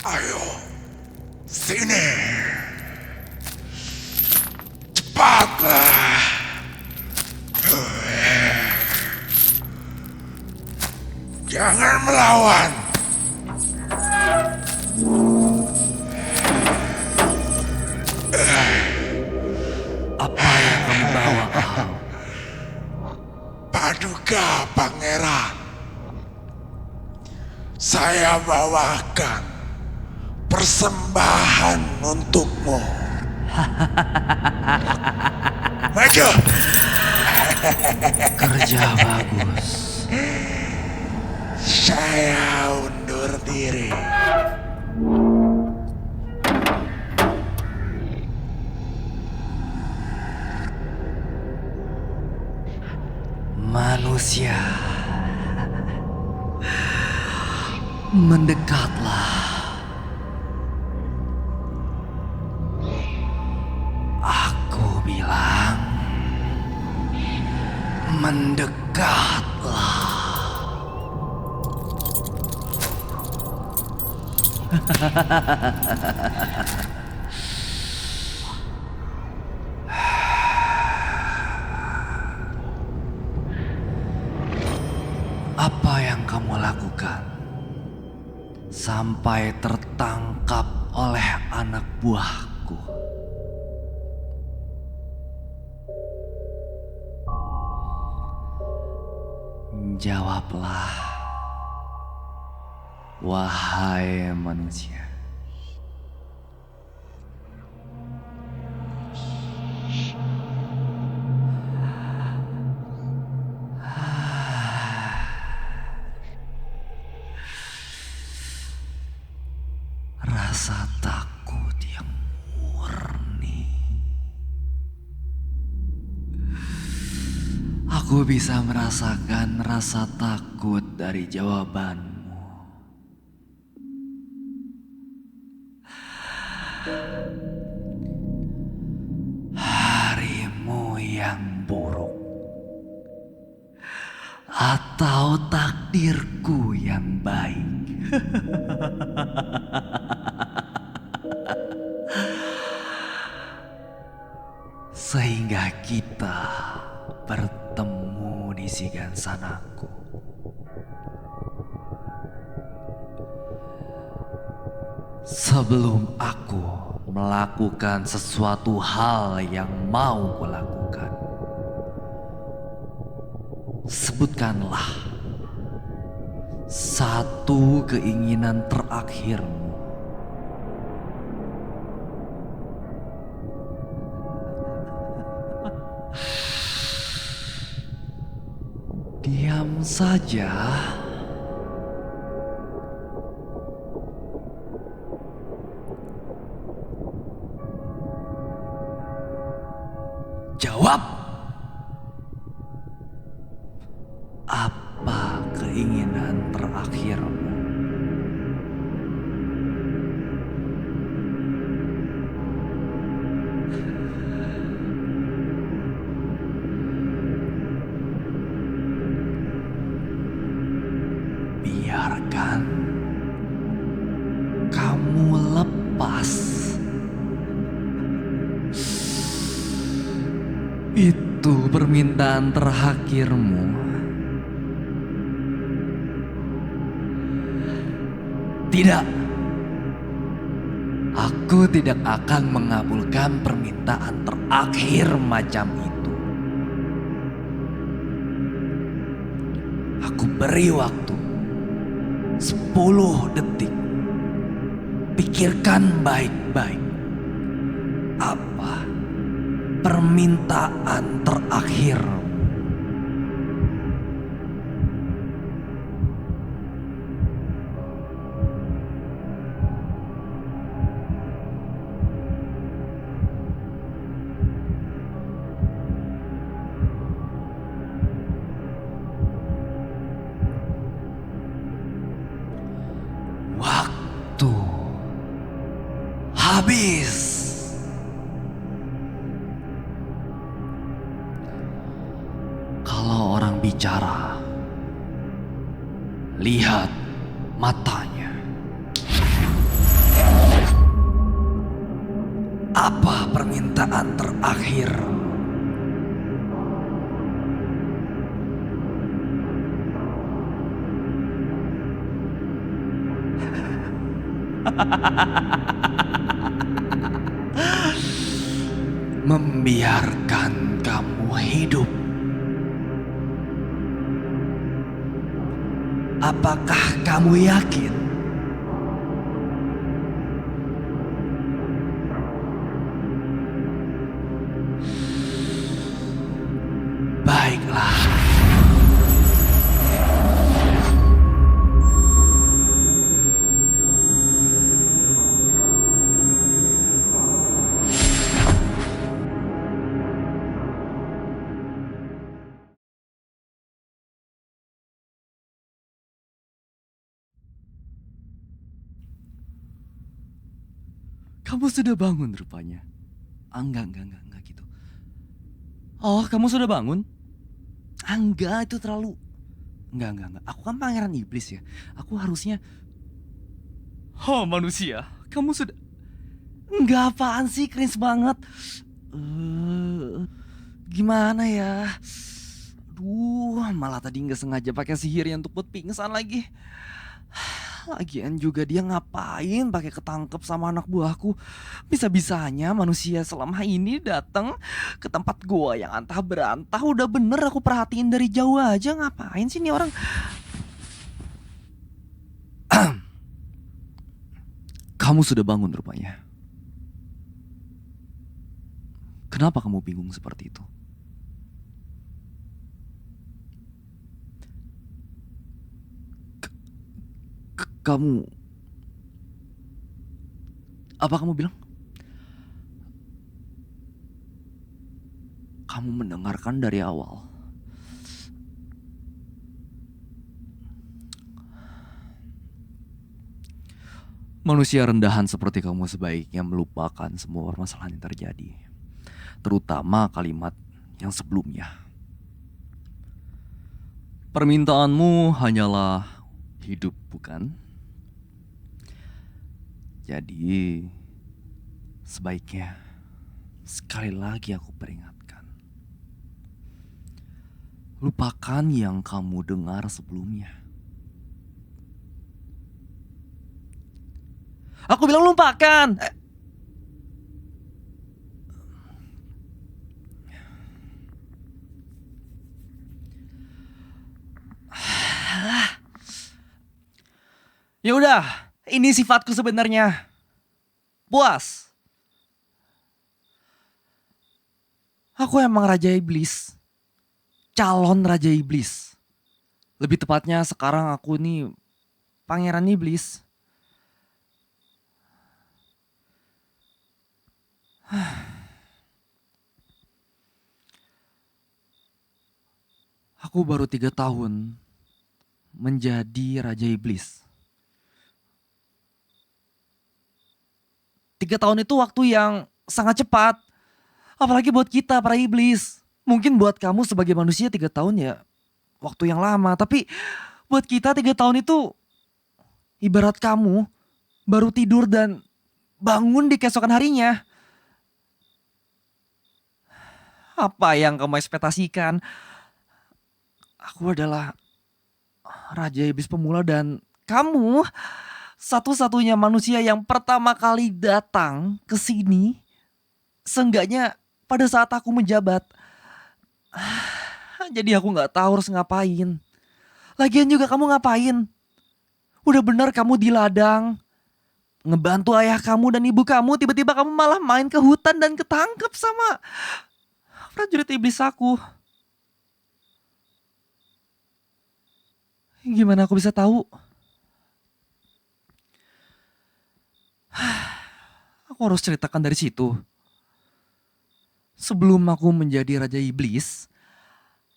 Ayo, sini. Cepatlah. Jangan melawan. Apa yang kamu bawa, Al? Paduka Pangeran. Saya bawakan persembahan untukmu. Maju. Kerja bagus. Saya undur diri. Manusia, mendekatlah. Aku bilang, mendekatlah. Apa yang kamu lakukan sampai tertangkap oleh anak buahku? Jawablah, wahai manusia. Rasa takut yang murni. Aku bisa merasakan rasa takut dari jawabanmu. Harimu yang buruk atau takdirku yang baik. Sehingga kita bertemu di Sigansanaku. Sebelum aku melakukan sesuatu hal yang mau kulakukan, sebutkanlah satu keinginan terakhirmu. Diam saja. Jawab. Apa keinginan terakhirmu? Biarkan kamu lepas. Itu permintaan terakhirmu. Tidak. Aku tidak akan mengabulkan permintaan terakhir macam itu. Aku beri waktu 10 detik. Pikirkan baik-baik. Apa permintaan terakhir? Waktu habis. Kalau orang bicara, lihat matanya. akhir. Membiarkan kamu hidup. Apakah kamu yakin? Baiklah. Kamu sudah bangun rupanya. Enggak gitu. Oh, kamu sudah bangun? Enggak, itu terlalu... Enggak. Aku kan pangeran iblis ya. Aku harusnya... Oh, manusia. Kamu sudah... Enggak, apaan sih? Cringe banget. Gimana ya? Aduh, malah tadi nggak sengaja pakai sihirnya untuk buat pingsan lagi. Lagian juga dia ngapain pakai ketangkep sama anak buahku. Bisa-bisanya manusia selama ini datang ke tempat gua yang antah berantah. Udah bener aku perhatiin dari jauh aja. Ngapain sih nih orang? Kamu sudah bangun rupanya. Kenapa kamu bingung seperti itu? Kamu... Apa kamu bilang? Kamu mendengarkan dari awal. Manusia rendahan seperti kamu sebaiknya melupakan semua permasalahan yang terjadi. Terutama kalimat yang sebelumnya. Permintaanmu hanyalah hidup, bukan? Jadi, sebaiknya sekali lagi aku peringatkan. Lupakan yang kamu dengar sebelumnya. Aku bilang lupakan. Ya udah, ini sifatku sebenarnya. Puas. Aku emang raja iblis. Calon raja iblis. Lebih tepatnya sekarang aku nih pangeran iblis. Aku baru 3 tahun menjadi raja iblis. 3 tahun itu waktu yang sangat cepat. Apalagi buat kita para iblis. Mungkin buat kamu sebagai manusia 3 tahun ya waktu yang lama. Tapi buat kita 3 tahun itu ibarat kamu baru tidur dan bangun di keesokan harinya. Apa yang kamu ekspektasikan? Aku adalah raja iblis pemula dan kamu satu-satunya manusia yang pertama kali datang ke sini. Seenggaknya pada saat aku menjabat. Jadi aku gak tahu harus ngapain. Lagian juga kamu ngapain? Udah bener kamu di ladang. Ngebantu ayah kamu dan ibu kamu. Tiba-tiba kamu malah main ke hutan dan ketangkep sama prajurit iblis aku. Gimana aku bisa tahu? Aku harus ceritakan dari situ. Sebelum aku menjadi raja iblis,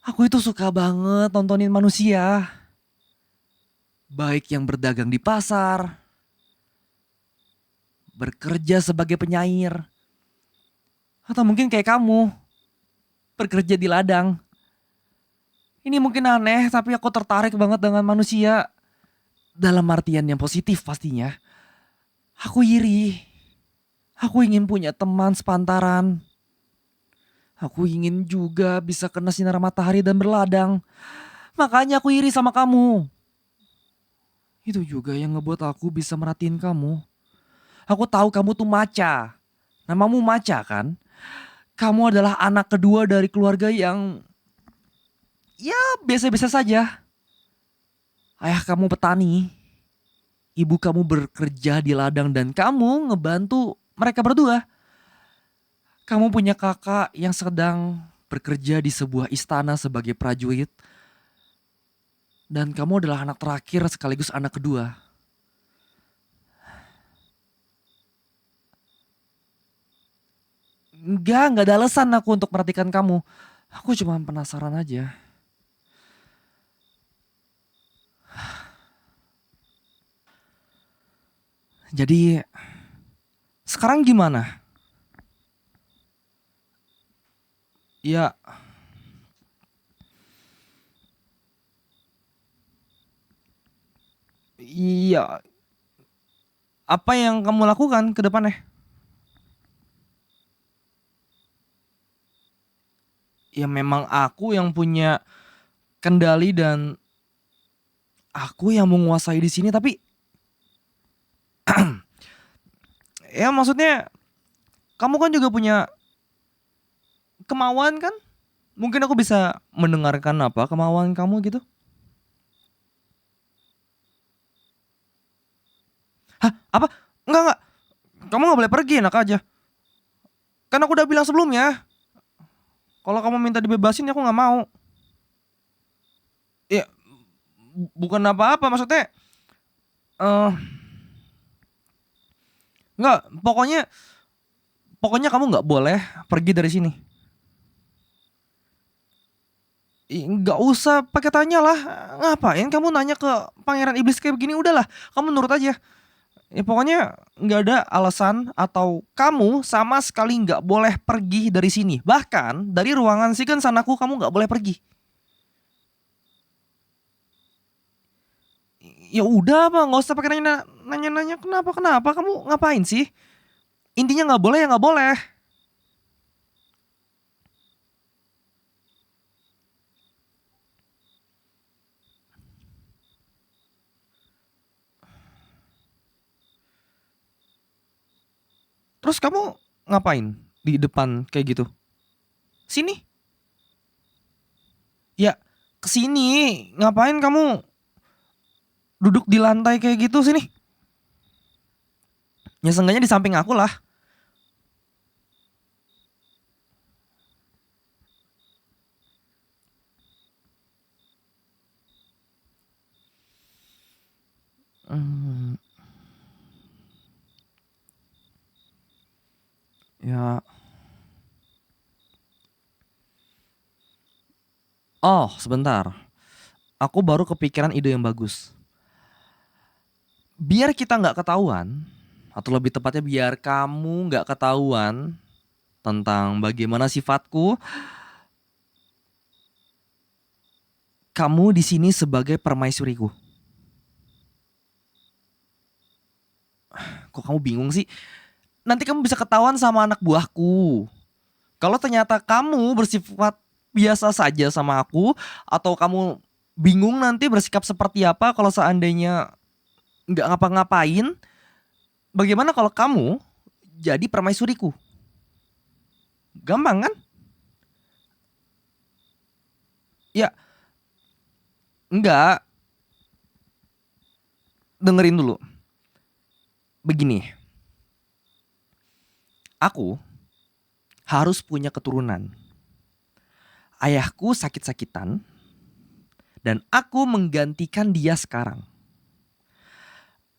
aku itu suka banget nontonin manusia. Baik yang berdagang di pasar, bekerja sebagai penyair, atau mungkin kayak kamu, bekerja di ladang. Ini mungkin aneh, tapi aku tertarik banget dengan manusia. Dalam artian yang positif pastinya. Aku iri. Aku ingin punya teman sepantaran. Aku ingin juga bisa kena sinar matahari dan berladang. Makanya aku iri sama kamu. Itu juga yang ngebuat aku bisa merhatiin kamu. Aku tahu kamu tuh Maca. Namamu Maca kan? Kamu adalah anak kedua dari keluarga yang ya biasa-biasa saja. Ayah kamu petani. Ibu kamu bekerja di ladang dan kamu ngebantu mereka berdua. Kamu punya kakak yang sedang bekerja di sebuah istana sebagai prajurit. Dan kamu adalah anak terakhir sekaligus anak kedua. Enggak ada alasan aku untuk perhatikan kamu. Aku cuma penasaran aja. Jadi sekarang gimana? Ya, iya. Apa yang kamu lakukan ke depannya? Ya memang aku yang punya kendali dan aku yang menguasai di sini, tapi ya maksudnya kamu kan juga punya kemauan kan? Mungkin aku bisa mendengarkan apa kemauan kamu gitu. Hah? Apa? Enggak. Kamu nggak boleh pergi, enak aja. Kan aku udah bilang sebelumnya, kalau kamu minta dibebasin aku nggak mau. Ya bukan apa-apa, maksudnya eh nggak, pokoknya pokoknya kamu nggak boleh pergi dari sini. Nggak usah pakai tanya lah. Ngapain kamu nanya ke pangeran iblis kayak begini? Udahlah, kamu nurut aja. Ya pokoknya nggak ada alasan atau kamu sama sekali nggak boleh pergi dari sini. Bahkan dari ruangan Shiken Sanaku kamu nggak boleh pergi. Ya udah apa, nggak usah pakai nanya-nanya kenapa kamu ngapain sih? Intinya nggak boleh ya nggak boleh. Terus kamu ngapain di depan kayak gitu? Sini. Ya kesini. Ngapain kamu duduk di lantai kayak gitu, sini? Ya seenggaknya di samping aku lah. Hmm, ya. Oh sebentar. Aku baru kepikiran ide yang bagus. Biar kita nggak ketahuan, atau lebih tepatnya biar kamu nggak ketahuan tentang bagaimana sifatku, kamu di sini sebagai permaisuriku. Kok kamu bingung sih? Nanti kamu bisa ketahuan sama anak buahku. Kalau ternyata kamu bersifat biasa saja sama aku, atau kamu bingung nanti bersikap seperti apa kalau seandainya nggak ngapa-ngapain, bagaimana kalau kamu jadi permaisuriku? Gampang kan? Ya enggak, dengerin dulu. Begini, aku harus punya keturunan. Ayahku sakit-sakitan dan aku menggantikan dia sekarang.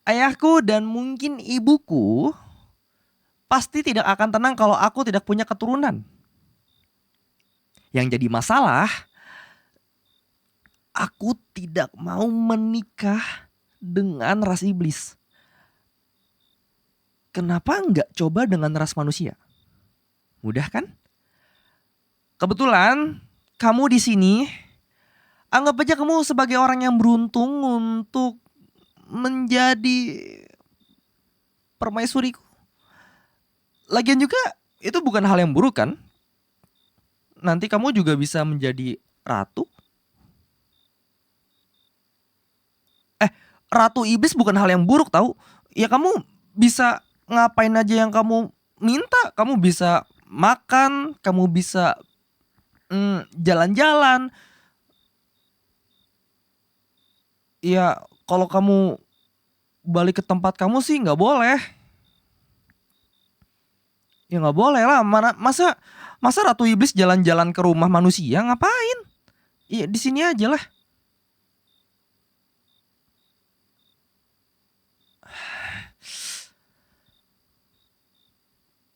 Ayahku dan mungkin ibuku pasti tidak akan tenang kalau aku tidak punya keturunan. Yang jadi masalah, aku tidak mau menikah dengan ras iblis. Kenapa nggak coba dengan ras manusia? Mudah kan? Kebetulan kamu di sini, anggap aja kamu sebagai orang yang beruntung untuk menjadi permaisuriku. Lagian juga itu bukan hal yang buruk kan? nanti kamu juga bisa menjadi ratu. Ratu iblis bukan hal yang buruk tahu. Ya kamu bisa ngapain aja yang kamu minta. Kamu bisa makan, kamu bisa jalan-jalan. Ya kalau kamu balik ke tempat kamu sih nggak boleh. Ya nggak boleh lah. Masa masa ratu iblis jalan-jalan ke rumah manusia ngapain? Iya di sini aja lah.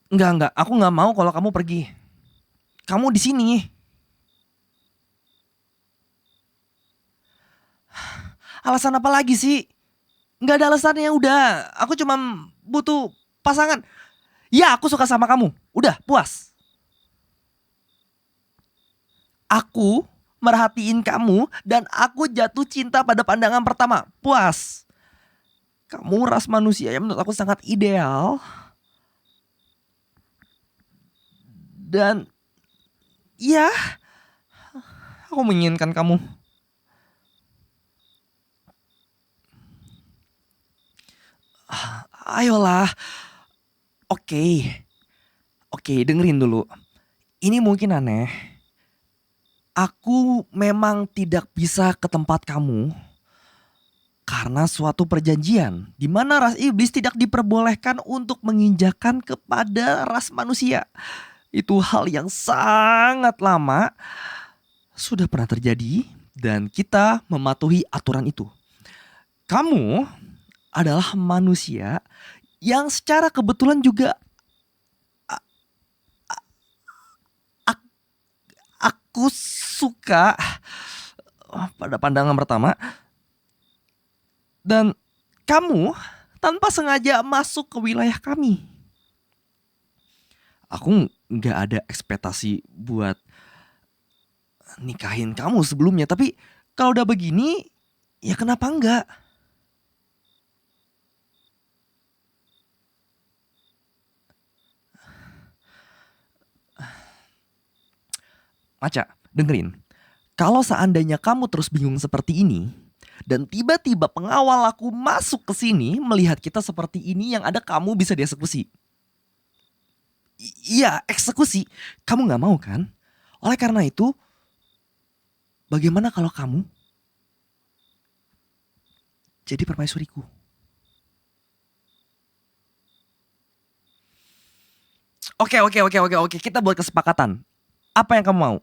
Enggak, aku nggak mau kalau kamu pergi. Kamu di sini. Alasan apa lagi sih? Nggak ada alasannya udah. Aku cuma butuh pasangan. Ya aku suka sama kamu. Udah puas. Aku merhatiin kamu dan aku jatuh cinta pada pandangan pertama. Puas. Kamu ras manusia yang menurut aku sangat ideal. Dan ya aku menginginkan kamu. Ayolah. Oke, dengerin dulu. Ini mungkin aneh. Aku memang tidak bisa ke tempat kamu karena suatu perjanjian di mana ras iblis tidak diperbolehkan untuk menginjakan kepada ras manusia. Itu hal yang sangat lama sudah pernah terjadi dan kita mematuhi aturan itu. Kamu adalah manusia yang secara kebetulan juga aku suka pada pandangan pertama. Dan kamu tanpa sengaja masuk ke wilayah kami. Aku gak ada ekspektasi buat nikahin kamu sebelumnya. Tapi kalau udah begini, ya kenapa enggak? Maca, dengerin. Kalau seandainya kamu terus bingung seperti ini, dan tiba-tiba pengawal aku masuk ke sini melihat kita seperti ini yang ada kamu bisa dieksekusi. Iya, eksekusi. Kamu gak mau kan? Oleh karena itu, bagaimana kalau kamu jadi permaisuriku? Oke. Kita buat kesepakatan. Apa yang kamu mau?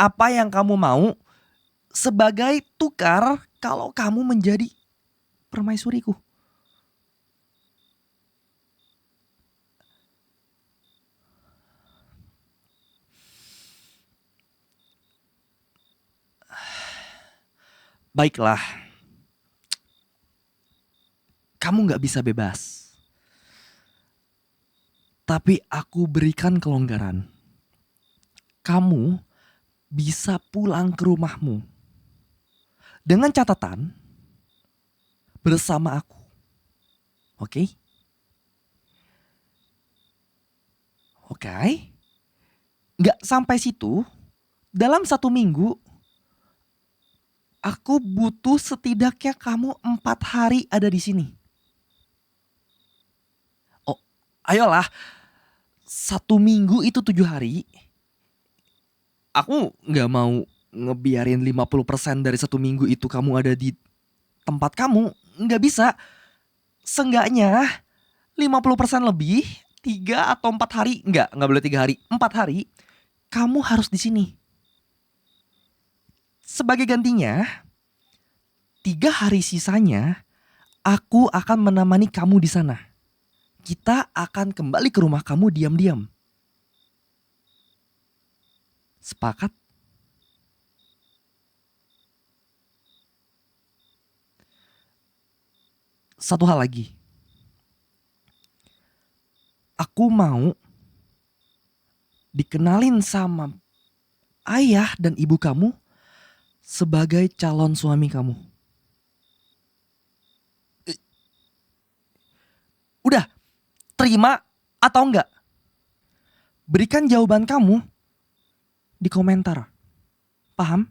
Apa yang kamu mau sebagai tukar kalau kamu menjadi permaisuriku? Baiklah. Kamu gak bisa bebas. Tapi aku berikan kelonggaran. Kamu bisa pulang ke rumahmu. Dengan catatan bersama aku. Oke? Oke? Gak sampai situ. Dalam 1 minggu aku butuh setidaknya kamu 4 hari ada di sini. Oh, ayolah. 1 minggu itu 7 hari. Aku gak mau ngebiarin 50% dari 1 minggu itu kamu ada di tempat kamu. Gak bisa. Seenggaknya 50% lebih 3 atau 4 hari. Gak boleh 3 hari. 4 hari kamu harus di sini. Sebagai gantinya 3 hari sisanya aku akan menemani kamu di sana. Kita akan kembali ke rumah kamu diam-diam. Sepakat? Satu hal lagi. Aku mau dikenalin sama ayah dan ibu kamu sebagai calon suami kamu. Udah, terima atau enggak? Berikan jawaban kamu. di komentar. Paham?